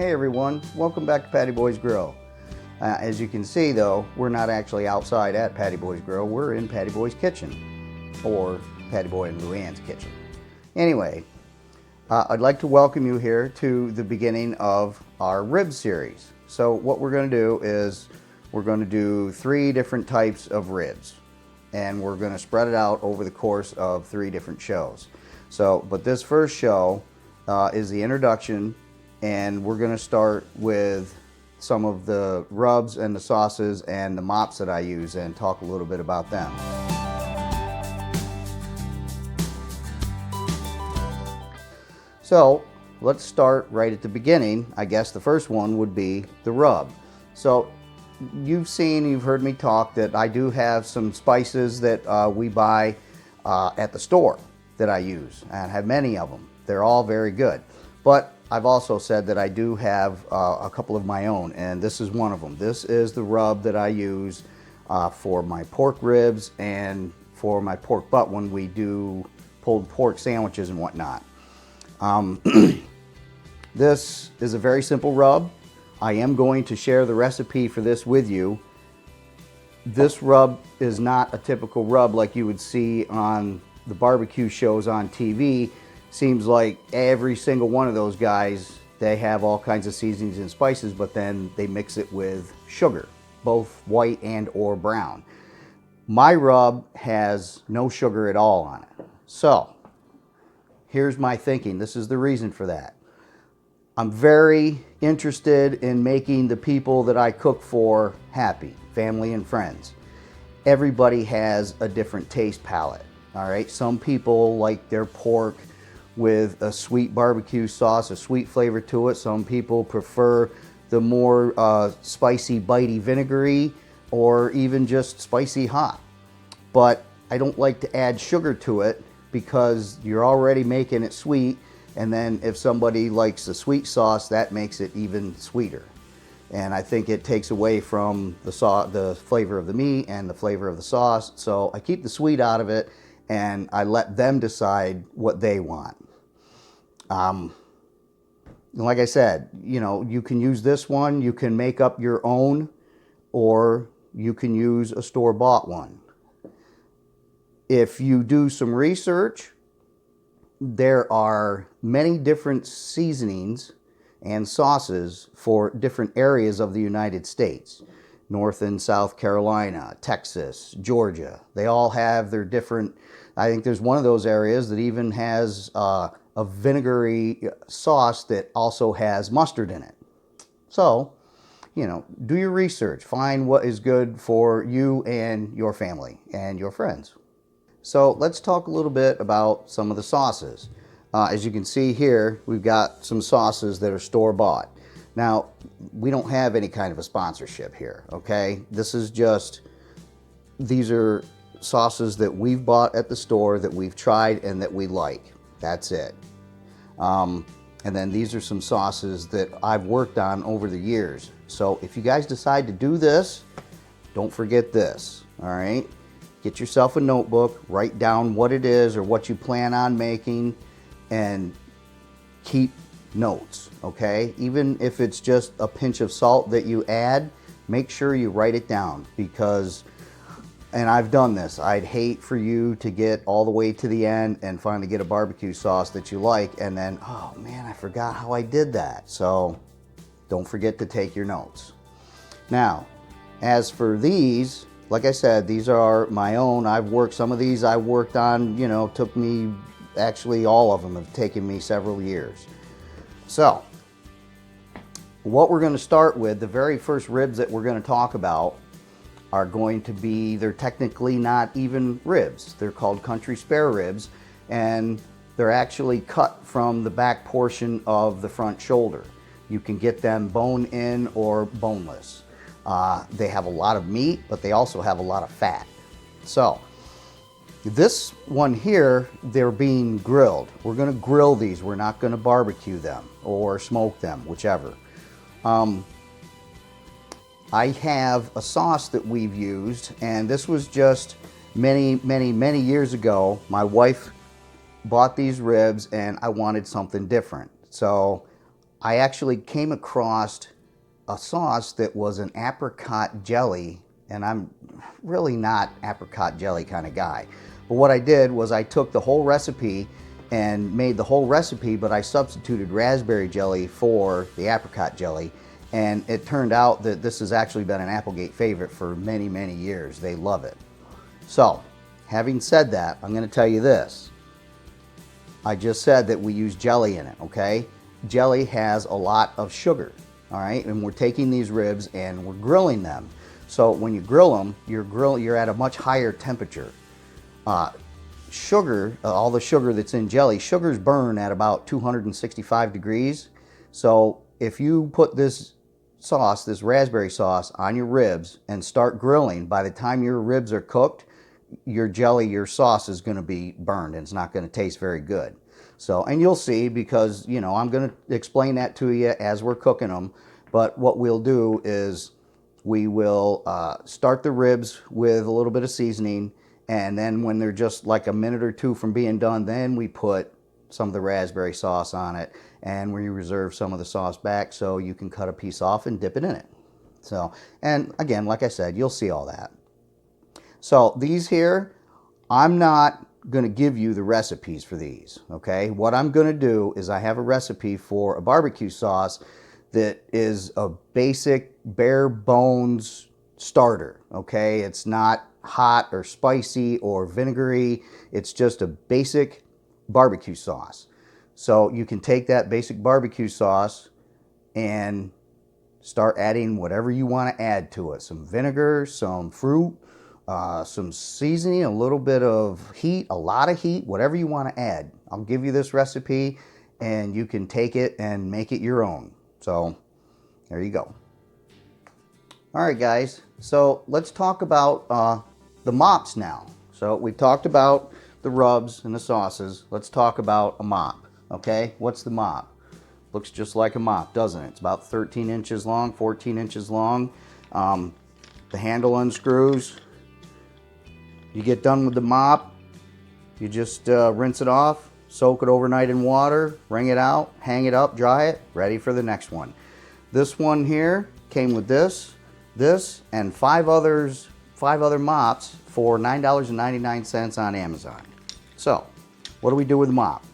Hey everyone, welcome back to Patty Boy's Grill. As you can see though, we're not actually outside at Patty Boy's Grill, we're in Patty Boy's kitchen, or Patty Boy and Luann's kitchen. Anyway, I'd like to welcome you here to the beginning of our rib series. So what we're going to do is we're going to do 3 different types of ribs, and we're going to spread it out over the course of 3 different shows. But this first show is the introduction, and we're going to start with some of the rubs and the sauces and the mops that I use and talk a little bit about them. So let's start right at the beginning. I guess the first one would be the rub. So you've heard me talk that I do have some spices that we buy at the store that I use, and have many of them. They're all very good. But I've also said that I do have a couple of my own, and this is one of them. This is the rub that I use for my pork ribs and for my pork butt when we do pulled pork sandwiches and whatnot. This is a very simple rub. I am going to share the recipe for this with you. This rub is not a typical rub like you would see on the barbecue shows on TV. Seems like every single one of those guys, they have all kinds of seasonings and spices, but then they mix it with sugar, both white and or brown. My rub has no sugar at all on it. So here's my thinking. This is the reason for that. I'm very interested in making the people that I cook for happy, family and friends. Everybody has a different taste palette, all right? Some people like their pork with a sweet barbecue sauce, a sweet flavor to it. Some people prefer the more spicy, bitey, vinegary, or even just spicy hot. But I don't like to add sugar to it because you're already making it sweet, and then if somebody likes the sweet sauce, that makes it even sweeter. And I think it takes away from the flavor of the meat and the flavor of the sauce. So I keep the sweet out of it, and I let them decide what they want. Like I said, you can use this one, you can make up your own, or you can use a store-bought one. If you do some research, there are many different seasonings and sauces for different areas of the United States. North and South Carolina, Texas, Georgia. They all have their different, I think there's one of those areas that even has a vinegary sauce that also has mustard in it. So, do your research. Find what is good for you and your family and your friends. So let's talk a little bit about some of the sauces. As you can see here, we've got some sauces that are store-bought. Now, we don't have any kind of a sponsorship here, okay? These are sauces that we've bought at the store, that we've tried, and that we like. That's it. And then these are some sauces that I've worked on over the years. So if you guys decide to do this, don't forget this, all right? Get yourself a notebook, write down what it is or what you plan on making, and keep notes, okay? Even if it's just a pinch of salt that you add, make sure you write it down, because, and I've done this, I'd hate for you to get all the way to the end and finally get a barbecue sauce that you like, and then, oh man, I forgot how I did that. So don't forget to take your notes. Now, as for these, like I said, these are my own. Some of these I worked on, took me, actually all of them have taken me several years. So, what we're going to start with, the very first ribs that we're going to talk about are going to be, they're technically not even ribs. They're called country spare ribs, and they're actually cut from the back portion of the front shoulder. You can get them bone-in or boneless. They have a lot of meat, but they also have a lot of fat. So, this one here, they're being grilled. We're going to grill these. We're not going to barbecue them or smoke them, whichever. I have a sauce that we've used, and this was just many years ago. My wife bought these ribs, and I wanted something different. So I actually came across a sauce that was an apricot jelly, and I'm really not apricot jelly kind of guy. But what I did was I took the whole recipe and made the whole recipe, but I substituted raspberry jelly for the apricot jelly. And it turned out that this has actually been an Applegate favorite for many, many years. They love it. So, having said that, I'm going to tell you this. I just said that we use jelly in it, okay? Jelly has a lot of sugar, all right? And we're taking these ribs and we're grilling them. So when you grill them, you're at a much higher temperature. Sugar, all the sugar that's in jelly, sugars burn at about 265 degrees. So if you put this sauce, this raspberry sauce, on your ribs and start grilling, by the time your ribs are cooked, your jelly, your sauce is going to be burned and it's not going to taste very good. So, and you'll see, because, you know, I'm going to explain that to you as we're cooking them. But what we'll do is we will start the ribs with a little bit of seasoning, and then when they're just like a minute or two from being done, then we put some of the raspberry sauce on it, and we reserve some of the sauce back so you can cut a piece off and dip it in it. So, and again, like I said, you'll see all that. So these here, I'm not going to give you the recipes for these, okay? What I'm going to do is I have a recipe for a barbecue sauce that is a basic bare bones starter, okay? It's not hot or spicy or vinegary. It's just a basic barbecue sauce. So you can take that basic barbecue sauce and start adding whatever you want to add to it. Some vinegar, some fruit, some seasoning, a little bit of heat, a lot of heat, whatever you want to add. I'll give you this recipe and you can take it and make it your own. So there you go. All right, guys. So let's talk about the mops now. So we've talked about the rubs and the sauces. Let's talk about a mop. Okay, what's the mop? Looks just like a mop, doesn't it? It's about 13 inches long, 14 inches long. The handle unscrews. You get done with the mop, you just rinse it off, soak it overnight in water, wring it out, hang it up, dry it, ready for the next one. This one here came with this, and five other mops for $9.99 on Amazon. So, what do we do with the mop?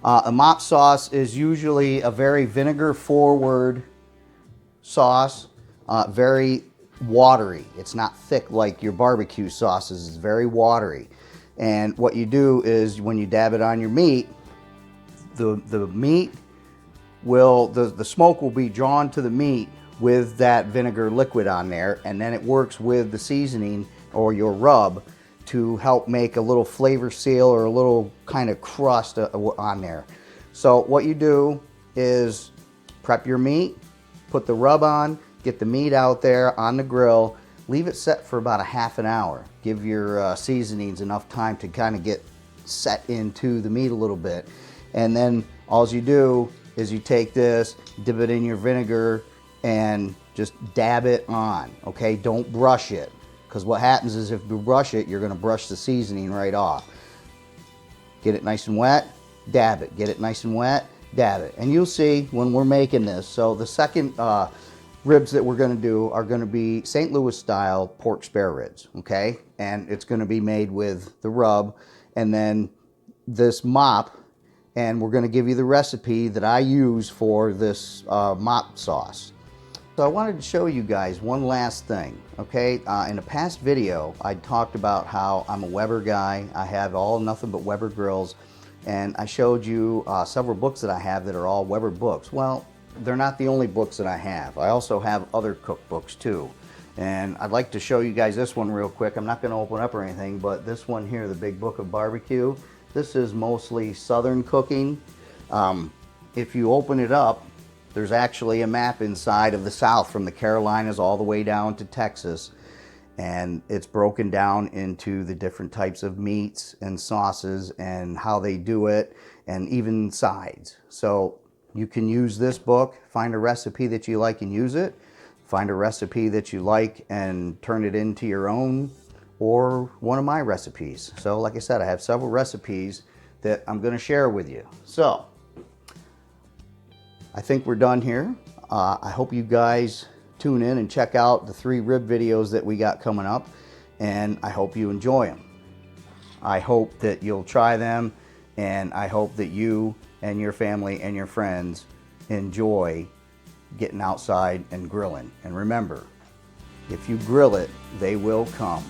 A mop sauce is usually a very vinegar-forward sauce, very watery. It's not thick like your barbecue sauces. It's very watery. And what you do is when you dab it on your meat, the meat will, the smoke will be drawn to the meat with that vinegar liquid on there, and then it works with the seasoning or your rub to help make a little flavor seal or a little kind of crust on there. So what you do is prep your meat, put the rub on, get the meat out there on the grill, leave it set for about a half an hour. Give your seasonings enough time to kind of get set into the meat a little bit. And then all you do is you take this, dip it in your vinegar, and just dab it on, okay? Don't brush it, because what happens is if you brush it, you're gonna brush the seasoning right off. Get it nice and wet, dab it. Get it nice and wet, dab it. And you'll see when we're making this. So the second ribs that we're going to do are going to be St. Louis style pork spare ribs, okay? And it's going to be made with the rub and then this mop, and we're going to give you the recipe that I use for this mop sauce. So I wanted to show you guys one last thing, okay? In a past video, I talked about how I'm a Weber guy. I have all nothing but Weber grills, and I showed you several books that I have that are all Weber books. Well, they're not the only books that I have. I also have other cookbooks too. And I'd like to show you guys this one real quick. I'm not going to open up or anything, but this one here, the Big Book of Barbecue, this is mostly Southern cooking. If you open it up, there's actually a map inside of the South from the Carolinas all the way down to Texas. And it's broken down into the different types of meats and sauces and how they do it, and even sides. So you can use this book, find a recipe that you like and use it, find a recipe that you like and turn it into your own, or one of my recipes. So like I said, I have several recipes that I'm going to share with you. So I think we're done here. I hope you guys tune in and check out the 3 rib videos that we got coming up, and I hope you enjoy them. I hope that you'll try them, and I hope that you and your family and your friends enjoy getting outside and grilling. And remember, if you grill it, they will come.